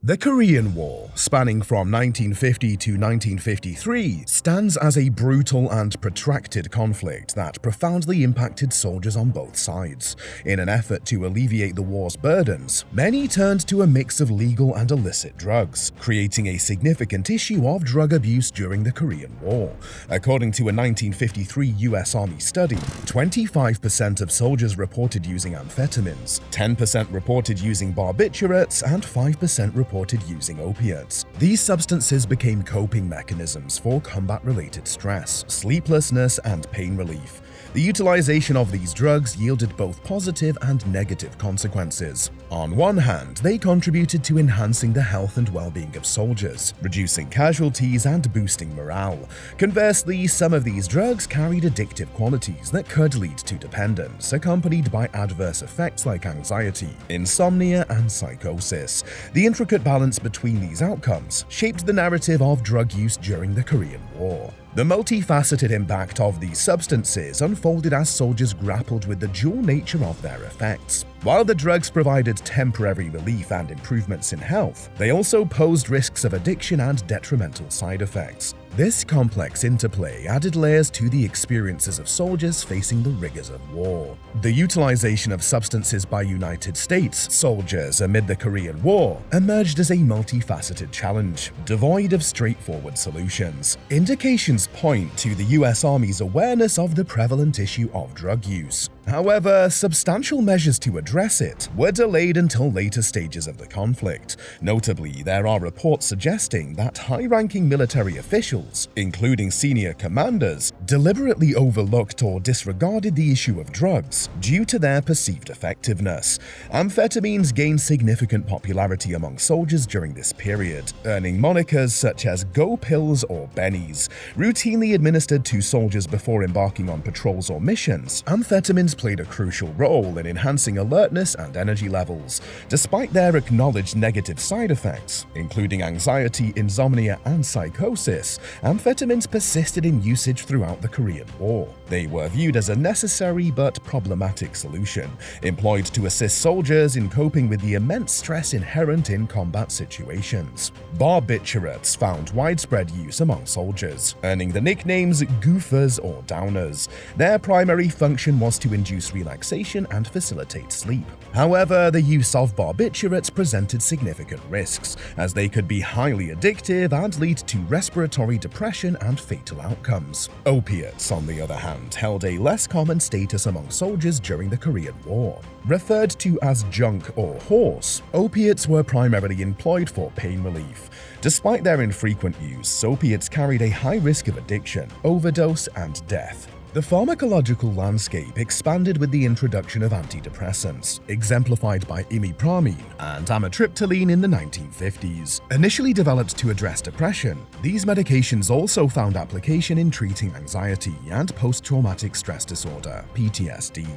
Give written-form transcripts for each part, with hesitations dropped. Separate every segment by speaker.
Speaker 1: The Korean War, spanning from 1950 to 1953, stands as a brutal and protracted conflict that profoundly impacted soldiers on both sides. In an effort to alleviate the war's burdens, many turned to a mix of legal and illicit drugs, creating a significant issue of drug abuse during the Korean War. According to a 1953 US Army study, 25% of soldiers reported using amphetamines, 10% reported using barbiturates, and 5% reported using opiates. These substances became coping mechanisms for combat-related stress, sleeplessness, and pain relief. The utilization of these drugs yielded both positive and negative consequences. On one hand, they contributed to enhancing the health and well-being of soldiers, reducing casualties and boosting morale. Conversely, some of these drugs carried addictive qualities that could lead to dependence, accompanied by adverse effects like anxiety, insomnia, and psychosis. The intricate balance between these outcomes shaped the narrative of drug use during the Korean War. The multifaceted impact of these substances unfolded as soldiers grappled with the dual nature of their effects. While the drugs provided temporary relief and improvements in health, they also posed risks of addiction and detrimental side effects. This complex interplay added layers to the experiences of soldiers facing the rigors of war. The utilization of substances by United States soldiers amid the Korean War emerged as a multifaceted challenge, devoid of straightforward solutions. Indications point to the US Army's awareness of the prevalent issue of drug use. However, substantial measures to address it were delayed until later stages of the conflict. Notably, there are reports suggesting that high-ranking military officials, including senior commanders, deliberately overlooked or disregarded the issue of drugs due to their perceived effectiveness. Amphetamines gained significant popularity among soldiers during this period, earning monikers such as Go Pills or Bennies. Routinely administered to soldiers before embarking on patrols or missions, amphetamines played a crucial role in enhancing alertness and energy levels. Despite their acknowledged negative side effects, including anxiety, insomnia, and psychosis, amphetamines persisted in usage throughout the Korean War. They were viewed as a necessary but problematic solution, employed to assist soldiers in coping with the immense stress inherent in combat situations. Barbiturates found widespread use among soldiers, earning the nicknames goofers or downers. Their primary function was to induce relaxation and facilitate sleep. However, the use of barbiturates presented significant risks, as they could be highly addictive and lead to respiratory depression and fatal outcomes. Opiates, on the other hand, held a less common status among soldiers during the Korean War. Referred to as junk or horse, opiates were primarily employed for pain relief. Despite their infrequent use, opiates carried a high risk of addiction, overdose, and death. The pharmacological landscape expanded with the introduction of antidepressants, exemplified by imipramine and amitriptyline in the 1950s. Initially developed to address depression, these medications also found application in treating anxiety and post-traumatic stress disorder (PTSD).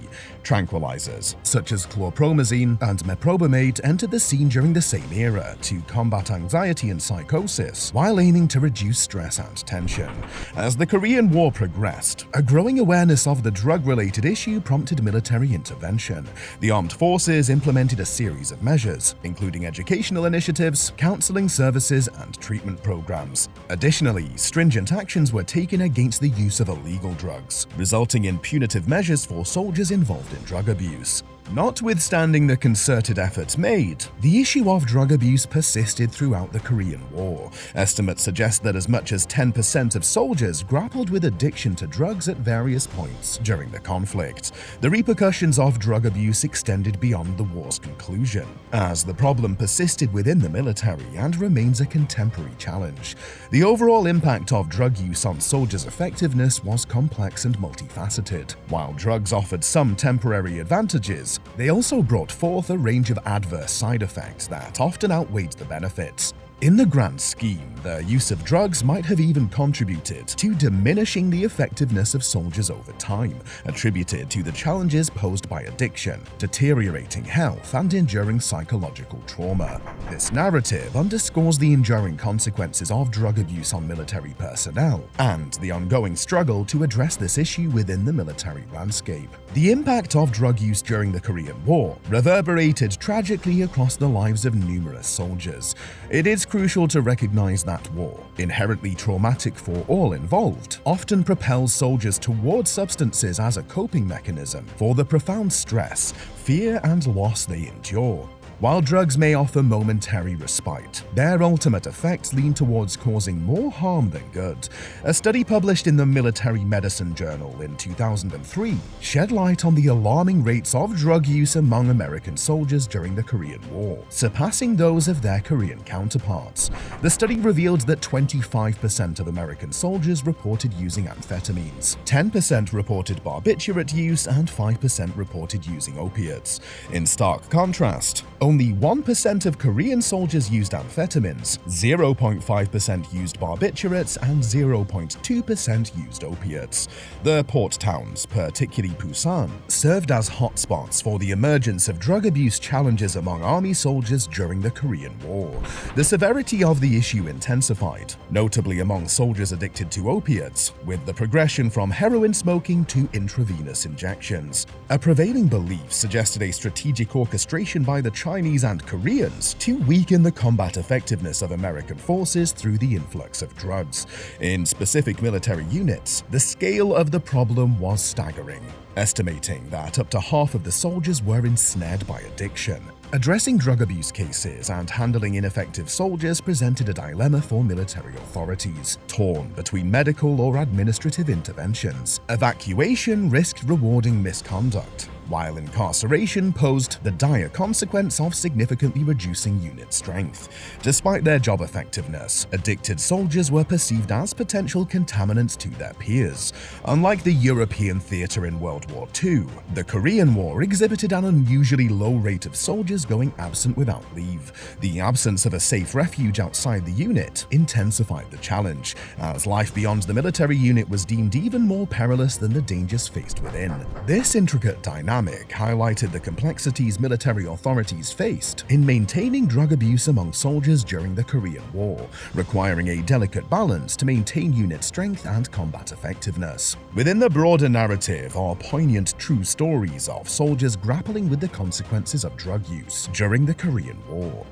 Speaker 1: Tranquilizers, such as chlorpromazine and meprobamate, entered the scene during the same era to combat anxiety and psychosis, while aiming to reduce stress and tension. As the Korean War progressed, a growing awareness of the drug-related issue prompted military intervention. The armed forces implemented a series of measures, including educational initiatives, counseling services, and treatment programs. Additionally, stringent actions were taken against the use of illegal drugs, resulting in punitive measures for soldiers involved in drug abuse. Notwithstanding the concerted efforts made, the issue of drug abuse persisted throughout the Korean War. Estimates suggest that as much as 10% of soldiers grappled with addiction to drugs at various points during the conflict. The repercussions of drug abuse extended beyond the war's conclusion, as the problem persisted within the military and remains a contemporary challenge. The overall impact of drug use on soldiers' effectiveness was complex and multifaceted. While drugs offered some temporary advantages, they also brought forth a range of adverse side effects that often outweighed the benefits. In the grand scheme, the use of drugs might have even contributed to diminishing the effectiveness of soldiers over time, attributed to the challenges posed by addiction, deteriorating health, and enduring psychological trauma. This narrative underscores the enduring consequences of drug abuse on military personnel and the ongoing struggle to address this issue within the military landscape. The impact of drug use during the Korean War reverberated tragically across the lives of numerous soldiers. It is crucial to recognize that war, inherently traumatic for all involved, often propels soldiers towards substances as a coping mechanism for the profound stress, fear, and loss they endure. While drugs may offer momentary respite, their ultimate effects lean towards causing more harm than good. A study published in the Military Medicine Journal in 2003 shed light on the alarming rates of drug use among American soldiers during the Korean War, surpassing those of their Korean counterparts. The study revealed that 25% of American soldiers reported using amphetamines, 10% reported barbiturate use, and 5% reported using opiates. In stark contrast, only 1% of Korean soldiers used amphetamines, 0.5% used barbiturates, and 0.2% used opiates. The port towns, particularly Busan, served as hotspots for the emergence of drug abuse challenges among army soldiers during the Korean War. The severity of the issue intensified, notably among soldiers addicted to opiates, with the progression from heroin smoking to intravenous injections. A prevailing belief suggested a strategic orchestration by the Chinese and Koreans to weaken the combat effectiveness of American forces through the influx of drugs. In specific military units, the scale of the problem was staggering, estimating that up to half of the soldiers were ensnared by addiction. Addressing drug abuse cases and handling ineffective soldiers presented a dilemma for military authorities, torn between medical or administrative interventions. Evacuation risked rewarding misconduct, while incarceration posed the dire consequence of significantly reducing unit strength. Despite their job effectiveness, addicted soldiers were perceived as potential contaminants to their peers. Unlike the European theater in World War II, the Korean War exhibited an unusually low rate of soldiers going absent without leave. The absence of a safe refuge outside the unit intensified the challenge, as life beyond the military unit was deemed even more perilous than the dangers faced within. This intricate dynamic highlighted the complexities military authorities faced in maintaining drug abuse among soldiers during the Korean War, requiring a delicate balance to maintain unit strength and combat effectiveness. Within the broader narrative are poignant true stories of soldiers grappling with the consequences of drug use during the Korean War.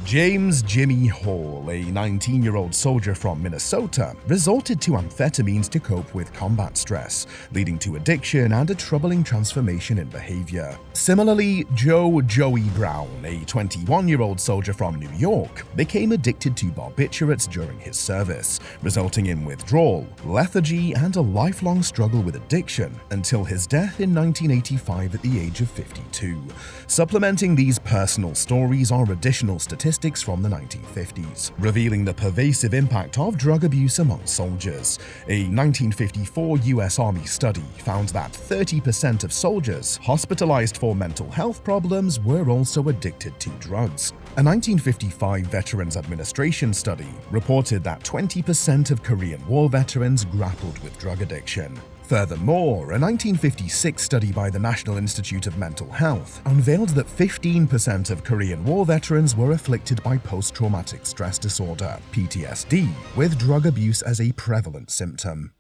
Speaker 1: James Jimmy Hall, a 19-year-old soldier from Minnesota, resorted to amphetamines to cope with combat stress, leading to addiction and a troubling transformation in behavior. Similarly, Joey Brown, a 21-year-old soldier from New York, became addicted to barbiturates during his service, resulting in withdrawal, lethargy, and a lifelong struggle with addiction until his death in 1985 at the age of 52. Supplementing these personal stories are additional statistics from the 1950s, revealing the pervasive impact of drug abuse among soldiers. A 1954 US Army study found that 30% of soldiers hospitalized for mental health problems were also addicted to drugs. A 1955 Veterans Administration study reported that 20% of Korean War veterans grappled with drug addiction. Furthermore, a 1956 study by the National Institute of Mental Health unveiled that 15% of Korean War veterans were afflicted by post-traumatic stress disorder, PTSD, with drug abuse as a prevalent symptom.